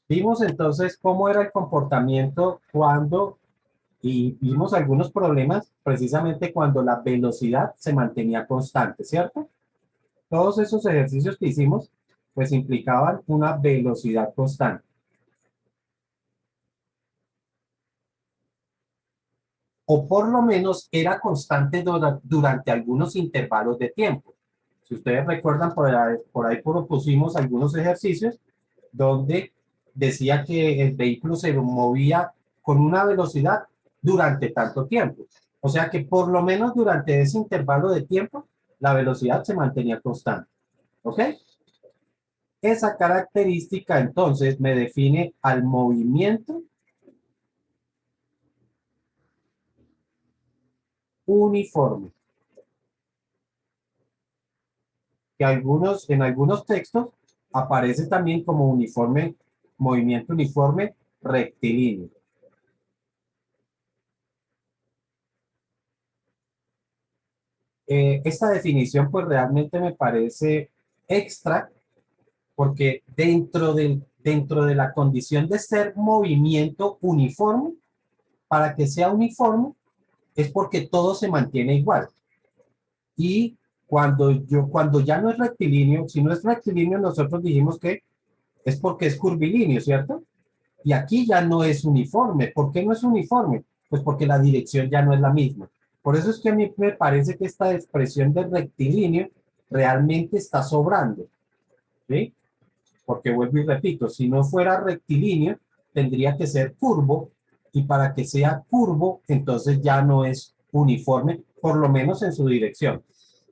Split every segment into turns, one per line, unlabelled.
Vimos entonces cómo era el comportamiento cuando, y vimos algunos problemas precisamente cuando la velocidad se mantenía constante, ¿cierto? Todos esos ejercicios que hicimos, pues implicaban una velocidad constante, o por lo menos era constante durante algunos intervalos de tiempo. Si ustedes recuerdan, por ahí propusimos algunos ejercicios donde decía que el vehículo se movía con una velocidad durante tanto tiempo. O sea que por lo menos durante ese intervalo de tiempo, la velocidad se mantenía constante. ¿Ok? Esa característica entonces me define al movimiento uniforme, que en algunos textos aparece también como uniforme, movimiento uniforme rectilíneo. Esta definición pues realmente me parece extra porque dentro de la condición de ser movimiento uniforme, para que sea uniforme es porque todo se mantiene igual. Y cuando ya no es rectilíneo, si no es rectilíneo, nosotros dijimos que es porque es curvilíneo, ¿cierto? Y aquí ya no es uniforme. ¿Por qué no es uniforme? Pues porque la dirección ya no es la misma. Por eso es que a mí me parece que esta expresión de rectilíneo realmente está sobrando, ¿sí? Porque vuelvo y repito, si no fuera rectilíneo, tendría que ser curvo, y para que sea curvo, entonces ya no es uniforme, por lo menos en su dirección.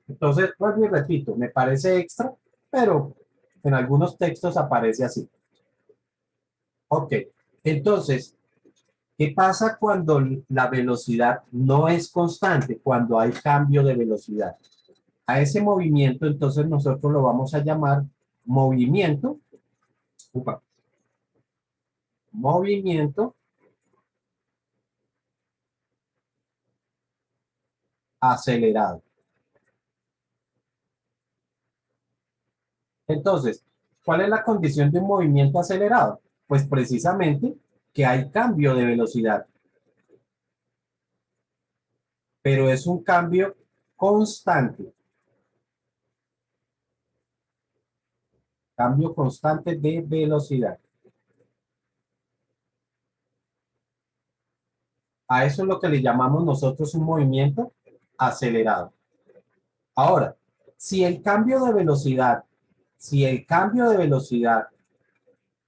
Entonces, vuelvo y repito, me parece extra, pero en algunos textos aparece así. Ok, entonces, ¿qué pasa cuando la velocidad no es constante? Cuando hay cambio de velocidad. A ese movimiento, entonces nosotros lo vamos a llamar movimiento, upa, movimiento acelerado. Entonces, ¿cuál es la condición de un movimiento acelerado? Pues precisamente que hay cambio de velocidad, pero es un cambio constante, cambio constante de velocidad. A eso es lo que le llamamos nosotros un movimiento acelerado. Ahora, si el cambio de velocidad, si el cambio de velocidad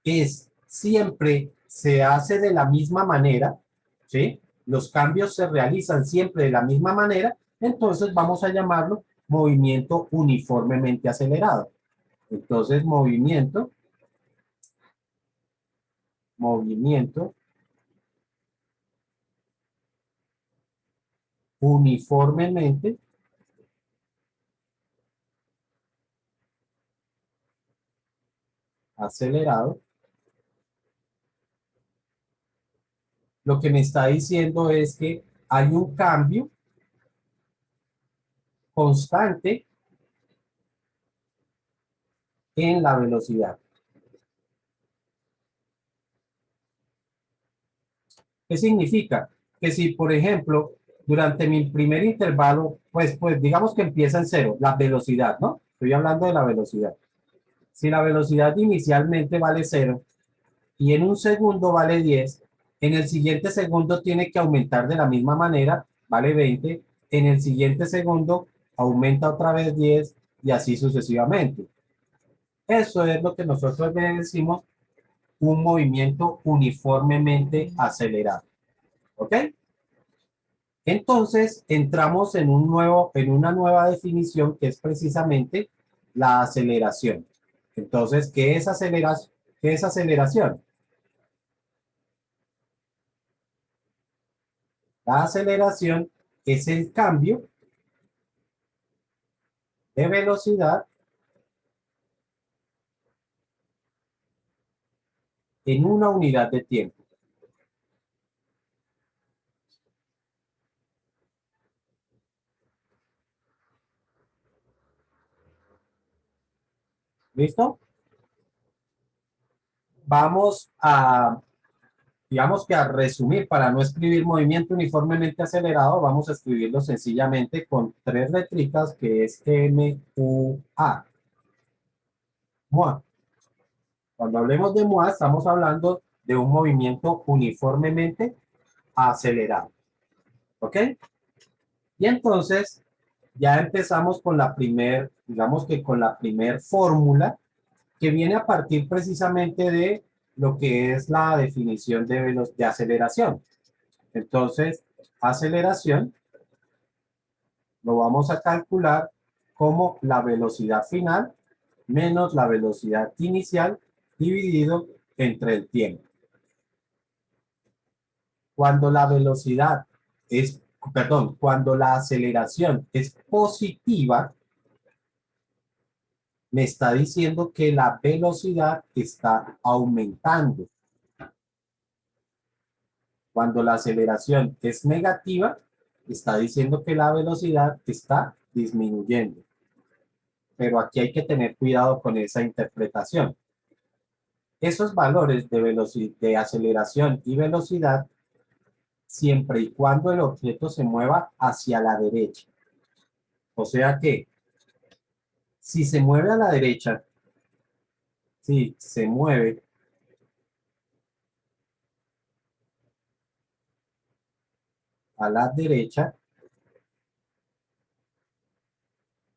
es siempre se hace de la misma manera, ¿sí? Los cambios se realizan siempre de la misma manera, entonces vamos a llamarlo movimiento uniformemente acelerado. Entonces, movimiento uniformemente acelerado, lo que me está diciendo es que hay un cambio constante en la velocidad. ¿Qué significa? Que si, por ejemplo, durante mi primer intervalo, pues digamos que empieza en cero, la velocidad, ¿no? Estoy hablando de la velocidad. Si la velocidad inicialmente vale cero y en un segundo vale 10, en el siguiente segundo tiene que aumentar de la misma manera, vale 20, en el siguiente segundo aumenta otra vez 10 y así sucesivamente. Eso es lo que nosotros le decimos un movimiento uniformemente acelerado. ¿Ok? Entonces entramos en una nueva definición que es precisamente la aceleración. Entonces, ¿Qué es aceleración? La aceleración es el cambio de velocidad en una unidad de tiempo. ¿Listo? vamos a, digamos que a resumir, para no escribir movimiento uniformemente acelerado, vamos a escribirlo sencillamente con tres letricas, que es MUA. MUA. Cuando hablemos de MUA, estamos hablando de un movimiento uniformemente acelerado. ¿Ok? Y entonces, ya empezamos con la digamos que con la primer fórmula, que viene a partir precisamente de lo que es la definición de aceleración. Entonces, aceleración lo vamos a calcular como la velocidad final menos la velocidad inicial dividido entre el tiempo. Cuando la velocidad es, perdón, cuando la aceleración es positiva, me está diciendo que la velocidad está aumentando. Cuando la aceleración es negativa, está diciendo que la velocidad está disminuyendo. Pero aquí hay que tener cuidado con esa interpretación. Esos valores de velocidad, de aceleración y velocidad, siempre y cuando el objeto se mueva hacia la derecha. O sea que, si se mueve a la derecha, si se mueve a la derecha,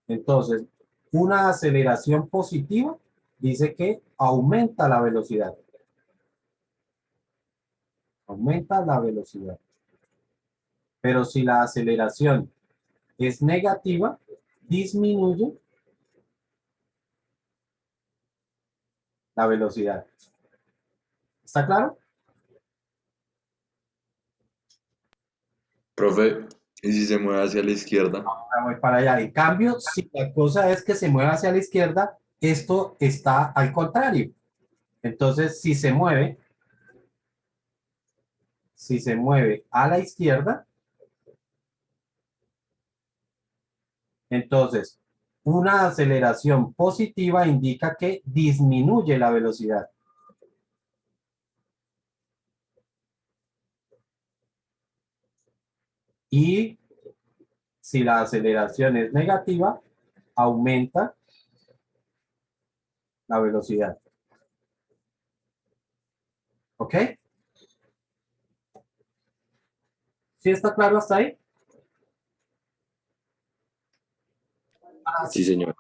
entonces una aceleración positiva dice que aumenta la velocidad. Aumenta la velocidad. Pero si la aceleración es negativa, disminuye la velocidad. ¿Está claro?
Profe, ¿y si se mueve hacia la izquierda?
Ahora voy para allá. En cambio, si la cosa es que se mueve hacia la izquierda, esto está al contrario. Entonces, si se mueve a la izquierda, entonces una aceleración positiva indica que disminuye la velocidad. Y si la aceleración es negativa, aumenta la velocidad. ¿Ok? ¿Sí está claro hasta ahí?
Sí, señor.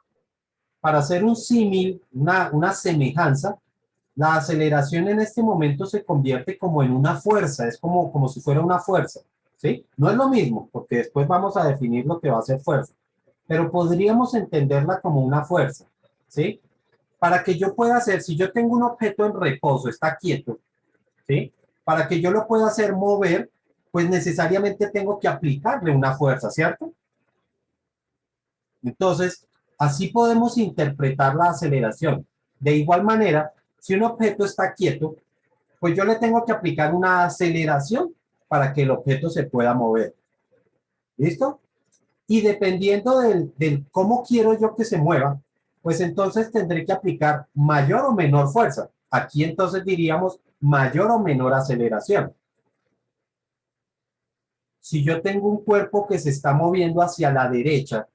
Para hacer un símil, una semejanza, la aceleración en este momento se convierte como en una fuerza, es como si fuera una fuerza, ¿sí? No es lo mismo, porque después vamos a definir lo que va a ser fuerza, pero podríamos entenderla como una fuerza, ¿sí? Para que yo pueda hacer, si yo tengo un objeto en reposo, está quieto, ¿sí? Para que yo lo pueda hacer mover, pues necesariamente tengo que aplicarle una fuerza, ¿cierto? Entonces, así podemos interpretar la aceleración. De igual manera, si un objeto está quieto, pues yo le tengo que aplicar una aceleración para que el objeto se pueda mover. ¿Listo? Y dependiendo del cómo quiero yo que se mueva, pues entonces tendré que aplicar mayor o menor fuerza. Aquí entonces diríamos mayor o menor aceleración. Si yo tengo un cuerpo que se está moviendo hacia la derecha,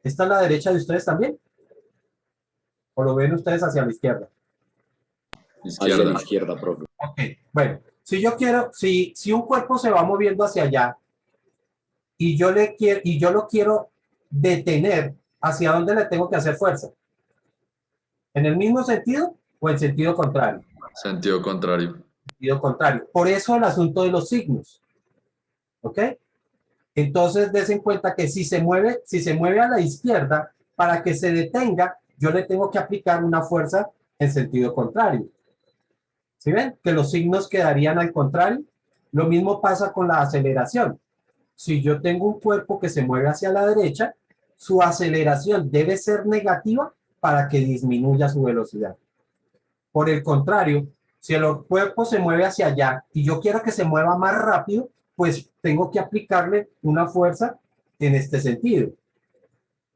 ¿esta es la derecha de ustedes también? ¿O lo ven ustedes hacia la izquierda?
Hacia la izquierda, profe.
Ok, bueno, si un cuerpo se va moviendo hacia allá y yo lo quiero detener, ¿hacia dónde le tengo que hacer fuerza? ¿En el mismo sentido o en sentido contrario?
Sentido contrario.
Sentido contrario. Por eso el asunto de los signos, ¿ok? Entonces, des en cuenta que si se mueve a la izquierda, para que se detenga, yo le tengo que aplicar una fuerza en sentido contrario. ¿Sí ven? Que los signos quedarían al contrario. Lo mismo pasa con la aceleración. Si yo tengo un cuerpo que se mueve hacia la derecha, su aceleración debe ser negativa para que disminuya su velocidad. Por el contrario, si el cuerpo se mueve hacia allá y yo quiero que se mueva más rápido, pues tengo que aplicarle una fuerza en este sentido.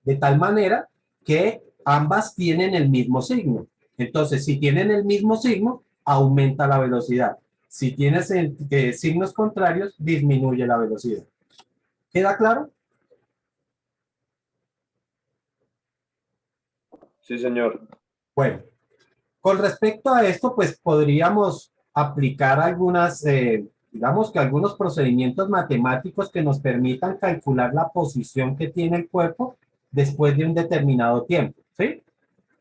De tal manera que ambas tienen el mismo signo. Entonces, si tienen el mismo signo, aumenta la velocidad. Si tienes signos contrarios, disminuye la velocidad. ¿Queda claro?
Sí, señor.
Bueno, con respecto a esto, pues podríamos aplicar algunas, digamos que algunos procedimientos matemáticos que nos permitan calcular la posición que tiene el cuerpo después de un determinado tiempo, ¿sí?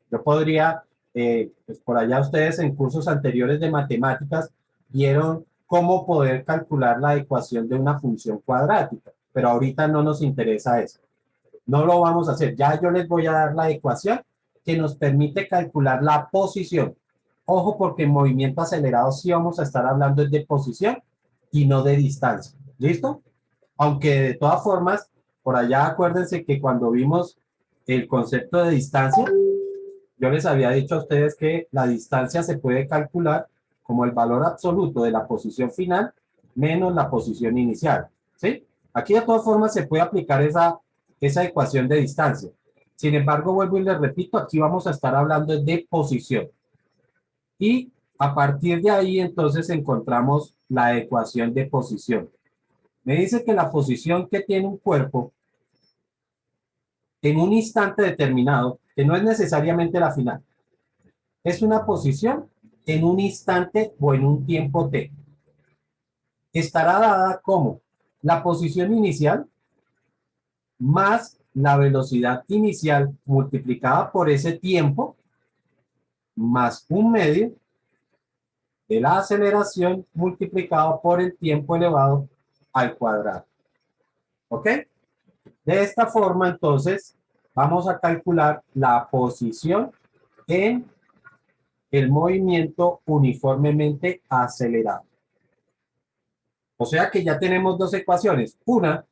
Yo podría, pues por allá ustedes en cursos anteriores de matemáticas vieron cómo poder calcular la ecuación de una función cuadrática, pero ahorita no nos interesa eso. No lo vamos a hacer. Ya yo les voy a dar la ecuación que nos permite calcular la posición. Ojo, porque en movimiento acelerado sí vamos a estar hablando de posición y no de distancia. ¿Listo? Aunque de todas formas, por allá acuérdense que cuando vimos el concepto de distancia, yo les había dicho a ustedes que la distancia se puede calcular como el valor absoluto de la posición final menos la posición inicial. ¿Sí? Aquí de todas formas se puede aplicar esa ecuación de distancia. Sin embargo, vuelvo y les repito, aquí vamos a estar hablando de posición. Y a partir de ahí entonces encontramos la ecuación de posición. Me dice que la posición que tiene un cuerpo en un instante determinado, que no es necesariamente la final, es una posición en un instante o en un tiempo t. Estará dada como la posición inicial más la velocidad inicial multiplicada por ese tiempo más un medio de la aceleración multiplicado por el tiempo elevado al cuadrado. ¿Ok? De esta forma, entonces, vamos a calcular la posición en el movimiento uniformemente acelerado. O sea que ya tenemos dos ecuaciones. Una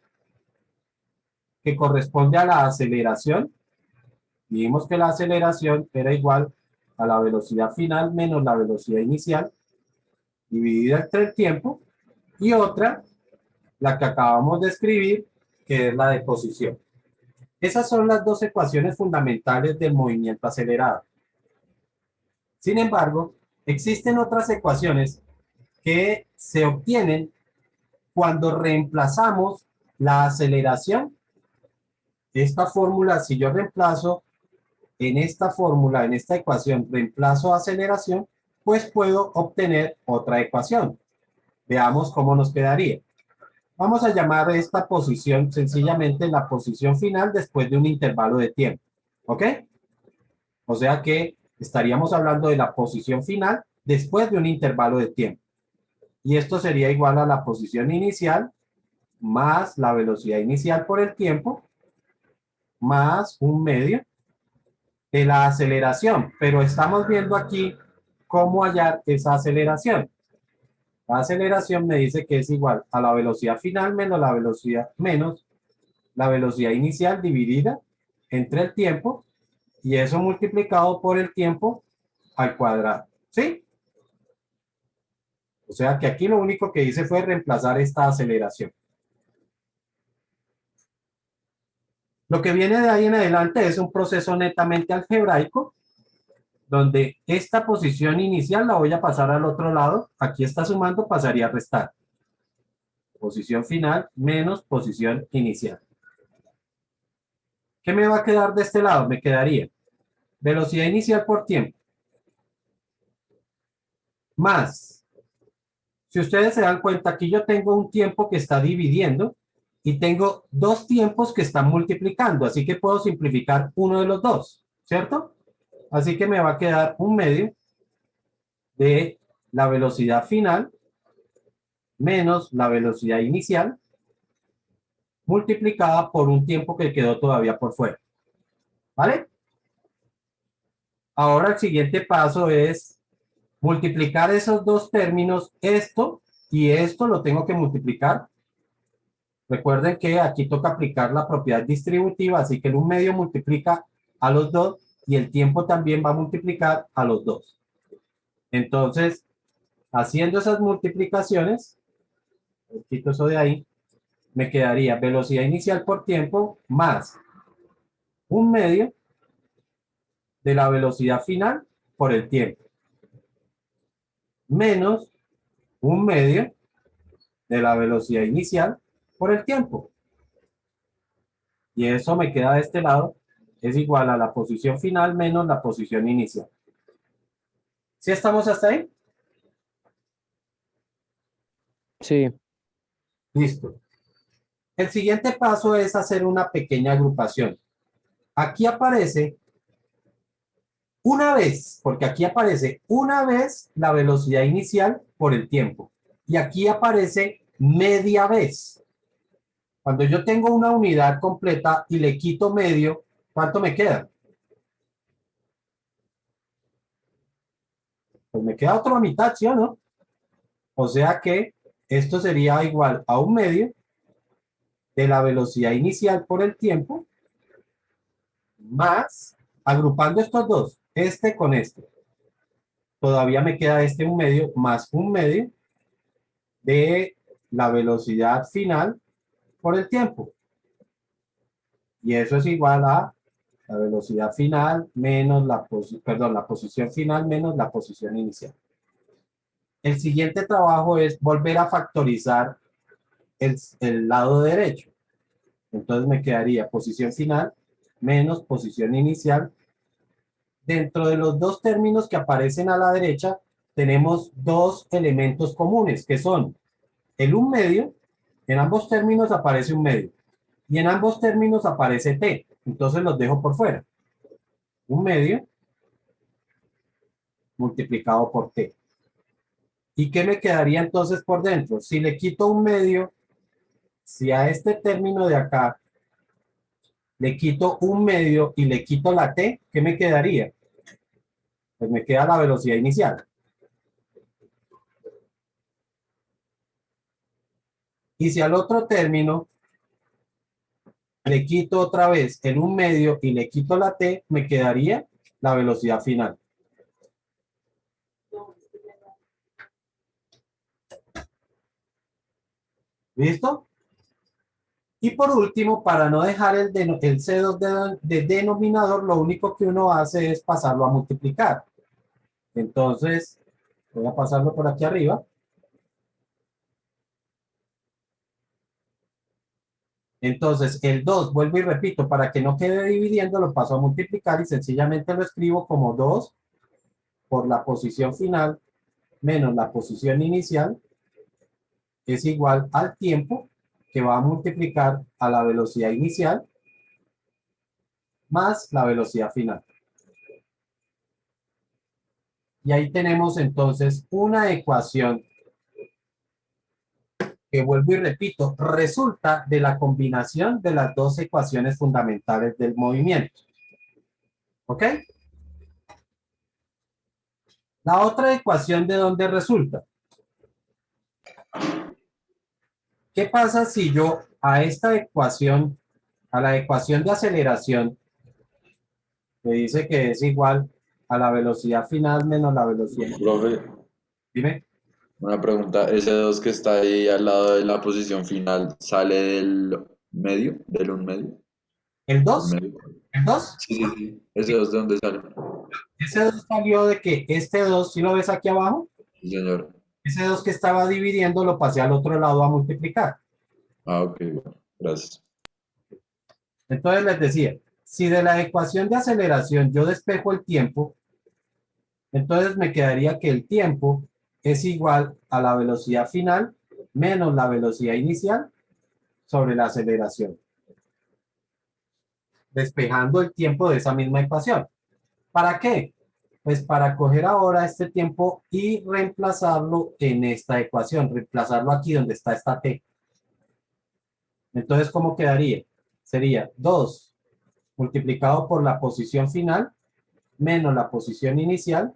que corresponde a la aceleración. Vimos que la aceleración era igual a la velocidad final menos la velocidad inicial dividida entre el tiempo. Y otra, la que acabamos de escribir, que es la de posición. Esas son las dos ecuaciones fundamentales del movimiento acelerado. Sin embargo, existen otras ecuaciones que se obtienen cuando reemplazamos la aceleración. Esta fórmula, si yo reemplazo en esta fórmula, en esta ecuación, reemplazo aceleración, pues puedo obtener otra ecuación. Veamos cómo nos quedaría. Vamos a llamar esta posición sencillamente la posición final después de un intervalo de tiempo. ¿Ok? O sea que estaríamos hablando de la posición final después de un intervalo de tiempo. Y esto sería igual a la posición inicial más la velocidad inicial por el tiempo más un medio de la aceleración. Pero estamos viendo aquí cómo hallar esa aceleración. La aceleración me dice que es igual a la velocidad final menos la velocidad inicial dividida entre el tiempo y eso multiplicado por el tiempo al cuadrado. ¿Sí? O sea que aquí lo único que hice fue reemplazar esta aceleración. Lo que viene de ahí en adelante es un proceso netamente algebraico, donde esta posición inicial la voy a pasar al otro lado. Aquí está sumando, pasaría a restar. Posición final menos posición inicial. ¿Qué me va a quedar de este lado? Me quedaría velocidad inicial por tiempo. Más, si ustedes se dan cuenta, aquí yo tengo un tiempo que está dividiendo y tengo dos tiempos que están multiplicando, así que puedo simplificar uno de los dos, ¿cierto? Así que me va a quedar un medio de la velocidad final menos la velocidad inicial multiplicada por un tiempo que quedó todavía por fuera. ¿Vale? Ahora el siguiente paso es multiplicar esos dos términos, esto y esto lo tengo que multiplicar. Recuerden que aquí toca aplicar la propiedad distributiva, así que el un medio multiplica a los dos y el tiempo también va a multiplicar a los dos. Entonces, haciendo esas multiplicaciones, quito eso de ahí, me quedaría velocidad inicial por tiempo más un medio de la velocidad final por el tiempo. menos 1/2 de la velocidad inicial por el tiempo. Y eso me queda de este lado, es igual a la posición final menos la posición inicial. ¿Sí estamos hasta ahí?
Sí.
Listo. El siguiente paso es hacer una pequeña agrupación. Aquí aparece una vez, porque aquí aparece una vez la velocidad inicial por el tiempo. Y aquí aparece media vez. Cuando yo tengo una unidad completa y le quito medio, ¿cuánto me queda? Pues me queda otra mitad, ¿sí o no? O sea que esto sería igual a 1/2 de la velocidad inicial por el tiempo, más, agrupando estos dos, este con este. Todavía me queda este 1/2 más 1/2 de la velocidad final por el tiempo. Y eso es igual a la velocidad final menos la posición final menos la posición inicial. El siguiente trabajo es volver a factorizar el lado derecho. Entonces me quedaría posición final menos posición inicial. Dentro de los dos términos que aparecen a la derecha, tenemos dos elementos comunes, que son el 1/2, en ambos términos aparece 1/2, y en ambos términos aparece t, entonces los dejo por fuera. 1/2 multiplicado por t. ¿Y qué me quedaría entonces por dentro? Si le quito 1/2, si a este término de acá le quito 1/2 y le quito la t, ¿qué me quedaría? Pues me queda la velocidad inicial. Y si al otro término le quito otra vez el 1/2 y le quito la t, me quedaría la velocidad final. ¿Listo? Y por último, para no dejar el C2 de denominador, lo único que uno hace es pasarlo a multiplicar. Entonces, voy a pasarlo por aquí arriba. Entonces, el 2, vuelvo y repito, para que no quede dividiendo, lo paso a multiplicar y sencillamente lo escribo como 2 por la posición final menos la posición inicial es igual al tiempo que va a multiplicar a la velocidad inicial más la velocidad final. Y ahí tenemos entonces una ecuación que, vuelvo y repito, resulta de la combinación de las dos ecuaciones fundamentales del movimiento. ¿Ok? La otra ecuación, ¿de dónde resulta? ¿Qué pasa si yo a esta ecuación, a la ecuación de aceleración, me dice que es igual a la velocidad final menos la velocidad?
Profe,
Dime.
una pregunta. ¿Ese 2 que está ahí al lado de la posición final sale del medio? ¿Del un medio?
¿El
¿Un
2?
medio?
¿El 2?
Sí, sí, sí. ¿Ese 2 de dónde sale?
Ese 2 salió de que este 2, ¿sí lo ves aquí abajo?
Sí, señor.
Ese 2 que estaba dividiendo lo pasé al otro lado a multiplicar.
Ah, ok, bueno. Gracias.
Entonces les decía, si de la ecuación de aceleración yo despejo el tiempo, entonces me quedaría que el tiempo es igual a la velocidad final menos la velocidad inicial sobre la aceleración, despejando el tiempo de esa misma ecuación. ¿Para qué? Pues para coger ahora este tiempo y reemplazarlo en esta ecuación, reemplazarlo aquí donde está esta t. Entonces, ¿cómo quedaría? Sería 2 multiplicado por la posición final menos la posición inicial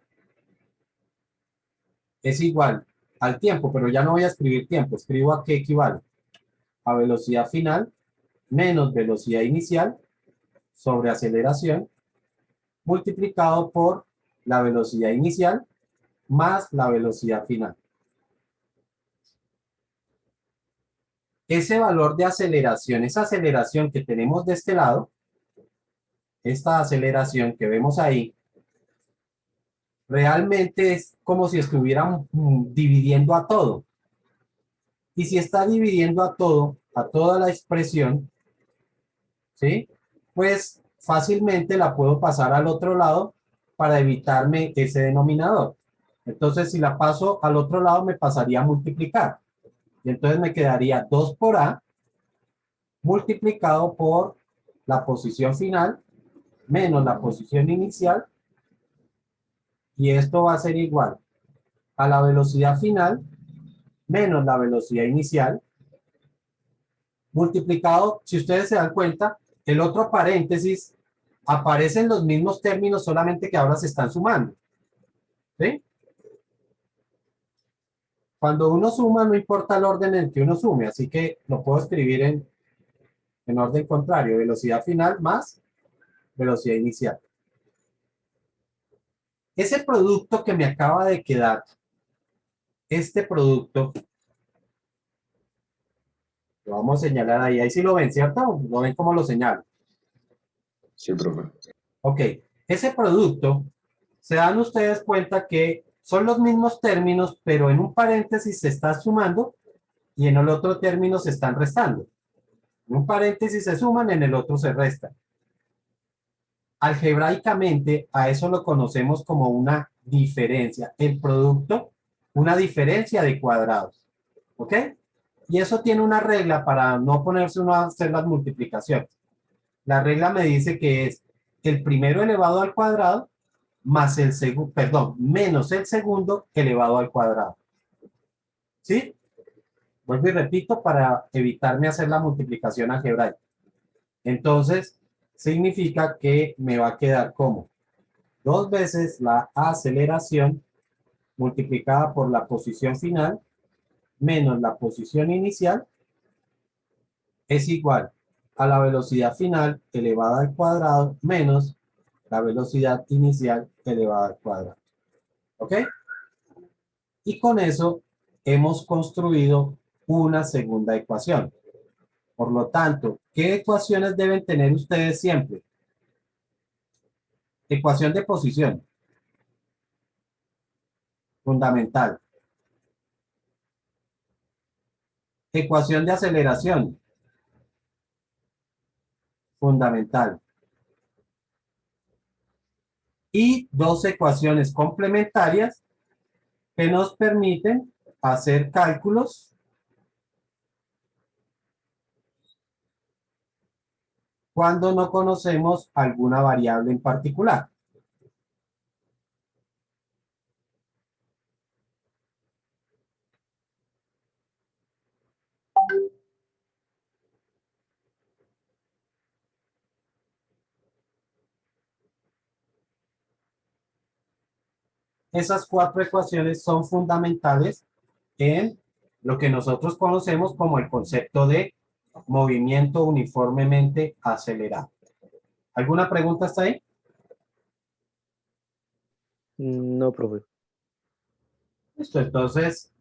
es igual al tiempo, pero ya no voy a escribir tiempo, escribo a qué equivale. A velocidad final menos velocidad inicial sobre aceleración multiplicado por la velocidad inicial más la velocidad final. Ese valor de aceleración, esa aceleración que tenemos de este lado, esta aceleración que vemos ahí, Realmente es como si estuvieran dividiendo a todo. Y si está dividiendo a todo, a toda la expresión, ¿sí? Pues fácilmente la puedo pasar al otro lado para evitarme ese denominador. Entonces, si la paso al otro lado, me pasaría a multiplicar. Y entonces me quedaría 2 por A multiplicado por la posición final menos la posición inicial. Y esto va a ser igual a la velocidad final menos la velocidad inicial multiplicado, si ustedes se dan cuenta, el otro paréntesis aparecen los mismos términos, solamente que ahora se están sumando. ¿Sí? Cuando uno suma, no importa el orden en que uno sume, así que lo puedo escribir en orden contrario, velocidad final más velocidad inicial. Ese producto que me acaba de quedar, este producto, lo vamos a señalar ahí, ahí sí lo ven, ¿cierto? ¿Lo ven cómo lo señalo?
Sí, profe.
Ok, ese producto, se dan ustedes cuenta que son los mismos términos, pero en un paréntesis se está sumando y en el otro término se están restando. En un paréntesis se suman, en el otro se restan. Algebraicamente, a eso lo conocemos como una diferencia. El producto, una diferencia de cuadrados. ¿Ok? Y eso tiene una regla para no ponerse uno a hacer las multiplicaciones. La regla me dice que es el primero elevado al cuadrado más el segundo, perdón, menos el segundo elevado al cuadrado. ¿Sí? Vuelvo y repito para evitarme hacer la multiplicación algebraica. Entonces, significa que me va a quedar como 2 veces la aceleración multiplicada por la posición final menos la posición inicial es igual a la velocidad final elevada al cuadrado menos la velocidad inicial elevada al cuadrado. ¿Ok? Y con eso hemos construido una segunda ecuación. Por lo tanto, ¿qué ecuaciones deben tener ustedes siempre? Ecuación de posición, fundamental. Ecuación de aceleración, fundamental. Y dos ecuaciones complementarias que nos permiten hacer cálculos cuando no conocemos alguna variable en particular. Esas cuatro ecuaciones son fundamentales en lo que nosotros conocemos como el concepto de movimiento uniformemente acelerado. ¿Alguna pregunta hasta ahí?
No, profe.
Listo, entonces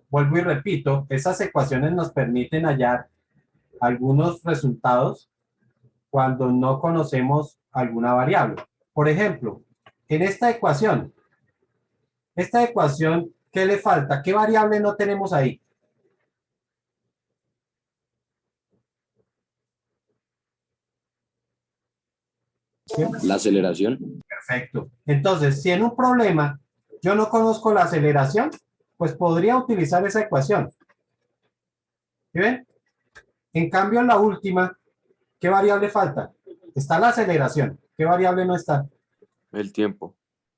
vuelvo y repito, esas ecuaciones nos permiten hallar algunos resultados cuando no conocemos alguna variable. Por ejemplo, en esta ecuación, ¿qué le falta? ¿Qué variable no tenemos ahí?
La aceleración.
Perfecto. Entonces, si en un problema yo no conozco la aceleración, pues podría utilizar esa ecuación. ¿Sí ven? En cambio, en la última, ¿qué variable falta? Está la aceleración. ¿Qué variable no está?
El tiempo.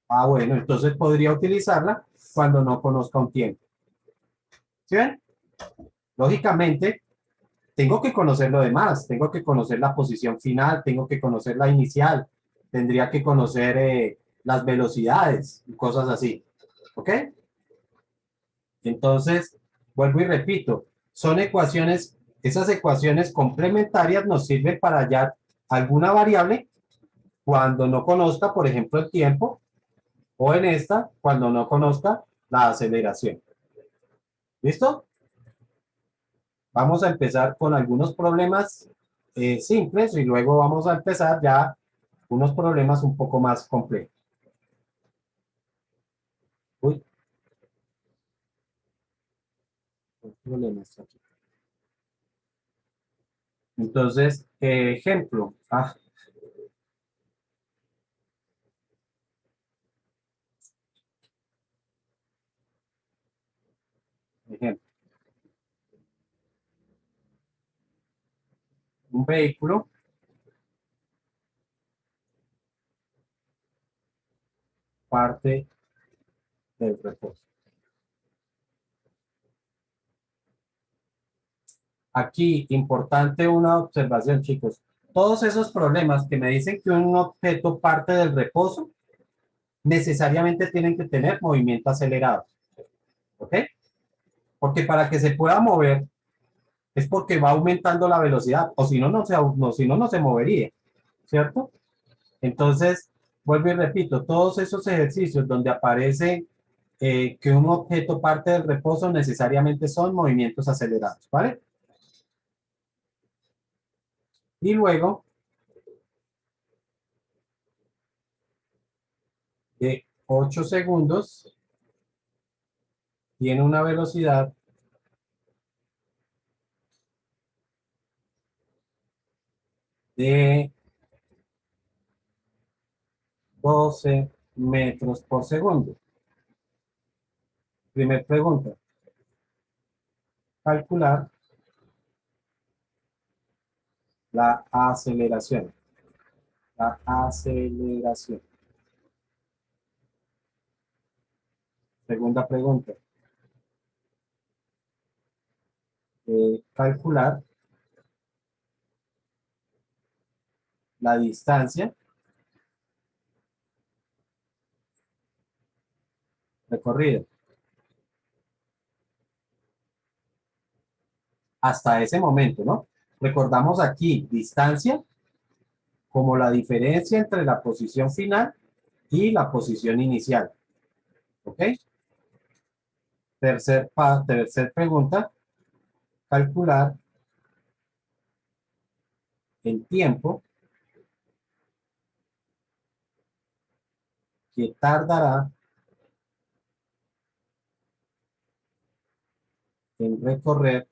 Ah, bueno, entonces podría utilizarla cuando no conozca un tiempo. ¿Sí ven? Lógicamente, tengo que conocer lo demás. Tengo que conocer la posición final, tengo que conocer la inicial, tendría que conocer las velocidades y cosas así. ¿Ok? Entonces, vuelvo y repito, son ecuaciones, esas ecuaciones complementarias nos sirven para hallar alguna variable cuando no conozca, por ejemplo, el tiempo, o en esta, cuando no conozca la aceleración. ¿Listo? Vamos a empezar con algunos problemas simples y luego vamos a empezar ya unos problemas un poco más complejos. Lo le muestro aquí. Entonces, ejemplo. Ejemplo. Un vehículo parte del reposo. Aquí, importante una observación, chicos. Todos esos problemas que me dicen que un objeto parte del reposo, necesariamente tienen que tener movimiento acelerado. ¿Ok? Porque para que se pueda mover, es porque va aumentando la velocidad, o si no, no se movería, ¿cierto? Entonces, vuelvo y repito, todos esos ejercicios donde aparece que un objeto parte del reposo necesariamente son movimientos acelerados, ¿vale? Y luego de 8 segundos tiene una velocidad de 12 metros por segundo. Primer pregunta. Calcular la aceleración. La aceleración. Segunda pregunta. Calcular la distancia recorrida. Hasta ese momento, ¿no? Recordamos aquí distancia como la diferencia entre la posición final y la posición inicial. ¿Ok? Tercer pregunta, calcular el tiempo que tardará en recorrer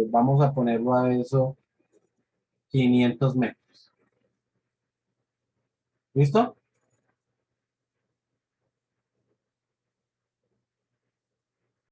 vamos a ponerlo a eso 500 metros. ¿Listo?